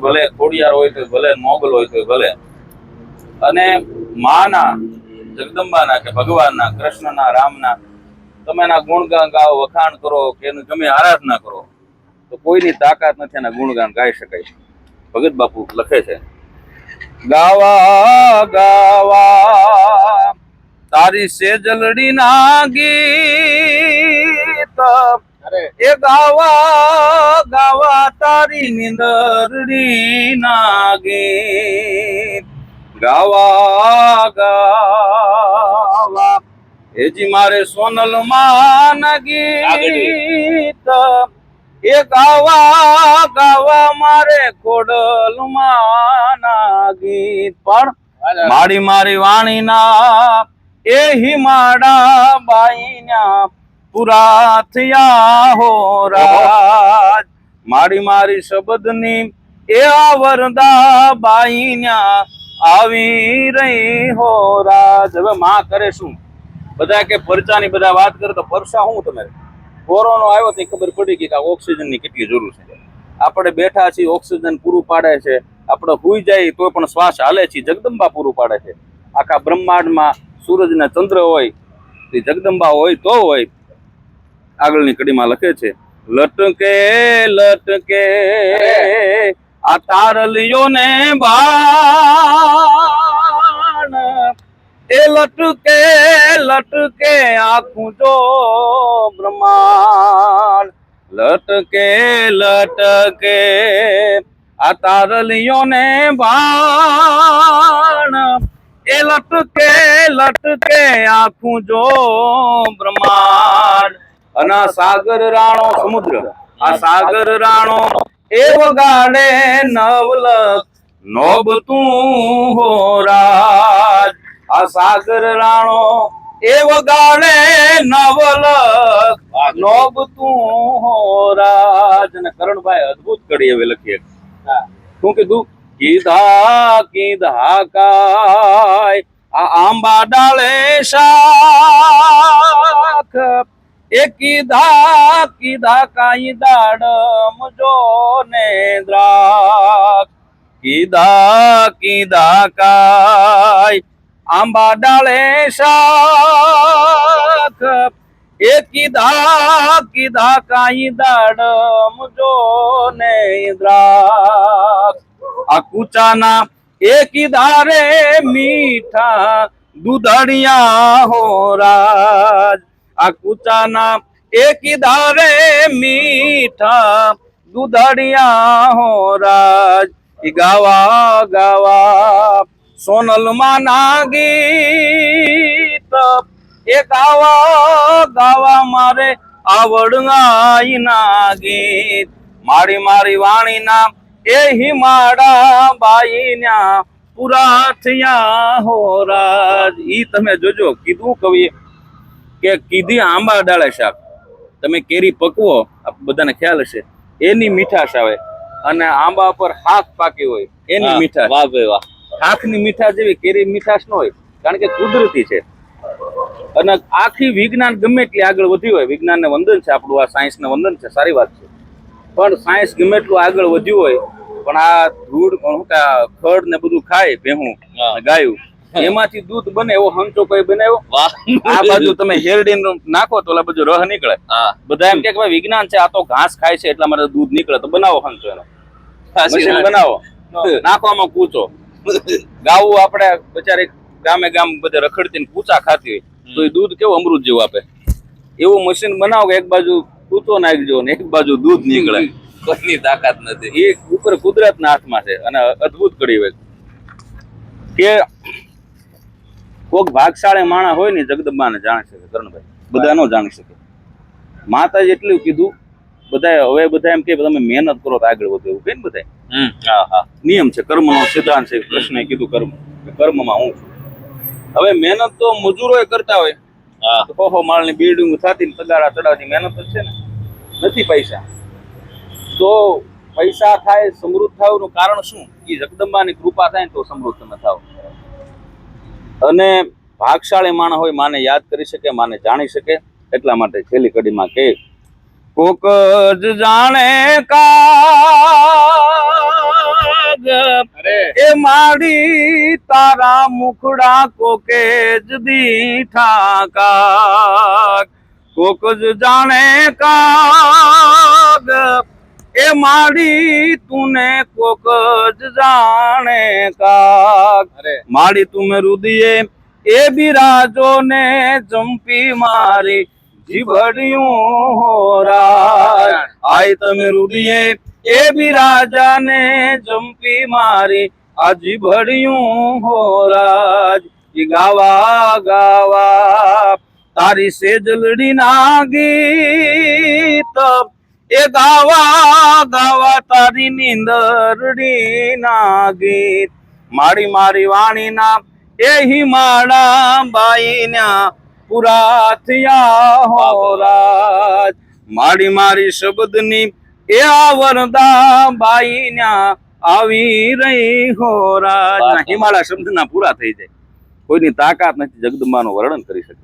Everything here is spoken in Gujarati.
ભલે ખોડિયાર હોય તો ભલે, મોગલ હોય તો ભલે, અને માના, જગદંબાના કે ભગવાનના, કૃષ્ણના, રામના તમે એના ગુણગાન ગાઓ, વખાણ કરો કે એનું તમે આરાધના કરો તો કોઈની તાકાત નથી એના ગુણગાન ગાઈ શકાય. ભગત બાપુ લખે છે, ગાવા ગાવા તારી સેજલડી ના ગીત, એ ગાવા ગાવા તારી નિંદરડી ના ગીત, ગાવા ગાવા એજી મારે સોનલ માં ગીત, એ ગાવા ગાવા મારે ખોડલ માં ગીત. પણ મારી મારી વાણી ના એ હિમાડા બાઈ ના પૂરા થયા હો રાજ, મારી મારી શબ્દની એ આવરદા બાઈ ના આવી રહી હો રાજ. હવે માં કરે શું? બધા કે પરચાની બધા વાત કરે તો પરસા હું તમે કોરોના આવ્યો તો ખબર પડી કે ઓક્સિજન ની કેટલી જરૂર છે. આપણે બેઠા છીએ, ઓક્સિજન પૂરું પાડે છે. આપણે હુઈ જાય તો પણ શ્વાસ હાલે છે, જગદંબા પૂરું પાડે છે. આખા બ્રહ્માંડમાં સૂરજ ને ચંદ્ર હોય તે જગદંબા હોય તો હોય. આગળની કડીમાં લખે છે, લટકે લટકે આ તારલિયો ને બાણ, એ લટકે લટકે આખું જો બ્રહ્માંડ, લટકે લટકે આ તારલિયો ને બાણ, એ લટકે લટકે આખું જો બ્રહ્માંડ. અને સાગર રાણો સમુદ્ર, આ સાગર રાણો એ વગાડે નવલખ નોબ તું હો રાજ, આ સાગર રાણો એ વગાડે નવલખ નોબ તું હો રાજ. અને કરણભાઈ અદભુત કડી હવે લખીએ. શું કીધું? કીધા કીધા કાય આ આંબા ડાળે શાખ, એ કીધા કીધા કાઈ દાડમ જો ને દ્રાક્ષ, કીધા કીધા કાય આંબા ડાળે શાખ, એ કીધા કીધા કાઈ દાડમ જો ને દ્રાક્ષ, આ કૂચાના એ કીધા રે મીઠા દૂધડિયા હો રાજ, આ કૂચાના એ કીધા રે મીઠા દૂધડિયા હો રાજ. ઈ ગાવા ગાવા સોનલ માં ગીત, એ ગાવા ગાવા મારે આવડંગાઈ ના ગીત, મારી મારી વાણી ના એ હિમાડા બાઈ ના પૂરા થયા હો રાજ. ઈ તમે જોજો, કીધું કવિ કે કીધી આંબા ડાળે શાક. તમે કેરી પકવો, બધાને ખ્યાલ હશે, એની મીઠાશ આવે, અને આંબા પર હાથ પાકી હોય એની મીઠાશ. વાહ ભાઈ વાહ. હાથની મીઠાશ જેવી કેરી મીઠાશ ન હોય, કારણ કે કુદરતી છે. અને આખી વિજ્ઞાન ગમે એટલી આગળ વધ્યું હોય, વિજ્ઞાનને વંદન છે આપણું, આ સાયન્સને વંદન છે, સારી વાત છે. પણ સાયન્સ ગમે એટલું આગળ વધ્યું હોય, પણ આ ધૂળ ખડ ને બધું ખાય ભેહું ગાયું, એમાંથી દૂધ બને એવો હંચો કોઈ બનાવ્યો? આ બાજુ તમે હેરડી નાખો તો ઓલા બાજુ રહ નીકળે. બધા એમ કે ભાઈ વિજ્ઞાન છે, આ તો ઘાસ ખાય છે એટલા માટે દૂધ નીકળે. તો બનાવો હંચો એનો, મશીન બનાવો, નાખવામાં કૂચો. ગાવું આપણે બચારી ગામે ગામ બધે રખડતી કૂચા ખાતી હોય તો એ દૂધ કેવું અમૃત જેવું આપે. એવું મશીન બનાવો કે એક બાજુ કૂચો નાખજો ને એક બાજુ દૂધ નીકળે. કોઈની તાકાત નથી. એ ઉપર કુદરતના હાથમાં છે. અને અદભુત કરી હોય કે કોઈક ભાગશાળી માણસ હોય ને જગદંબાને જાણી શકે. કરણભાઈ બધા નો જાણી શકે. માતાજી એટલું કીધું, બધા હવે બધા એમ કે તમે મહેનત કરો તો આગળ વધો, એવું કે ને બધા નિયમ છે, કર્મનો સિદ્ધાંત છે. કૃષ્ણએ કીધું કર્મમાં હું છું. હવે મહેનત તો મજૂરો કરતા હોય, ઓહો માળની બિલ્ડિંગ થતી તગારા ચડાવતી મહેનત જ છે ને, નથી પૈસા. તો પૈસા થાય, સમૃદ્ધ થાય નું કારણ શું? એ જગદંબાની કૃપા થાય ને તો સમૃદ્ધ તમે થાવ. અને ભાગશાળી માણસ હોય, માને યાદ કરી શકે, માને જાણી શકે. એટલા માટે છેલ્લી કડીમાં કે કોક જ જાણે કા અરે એ માડી તારા મુખડા કોકે જ દીઠા કાગ કોક જ જાણે કાગ એ માડી તુને કોક જ જાણે કાગ માડી તુમે રુદિયે એ બિરાજો ને જંપી મારી જીભડિયું હોરાજ આય તમે રુદિયે એ બિરાજા ને જંપી મારી આ જીભડિયું હોરાજ ઈ ગાવા ગાવા તારી સેજલડી ના ગીત એ ગાવા ગાવા તારી નીંદરડી ના ગીત મારી મારી વાણી ના એ હિમાડા બાઈ ના પુરા થયા હોરાજ મારી મારી શબ્દની એ આવરદા બાઈ ના આવી રહી હોરાજ હિમાળા શબ્દ ના પૂરા થઈ જાય કોઈની તાકાત નથી જગદંબાનું વર્ણન કરી શકે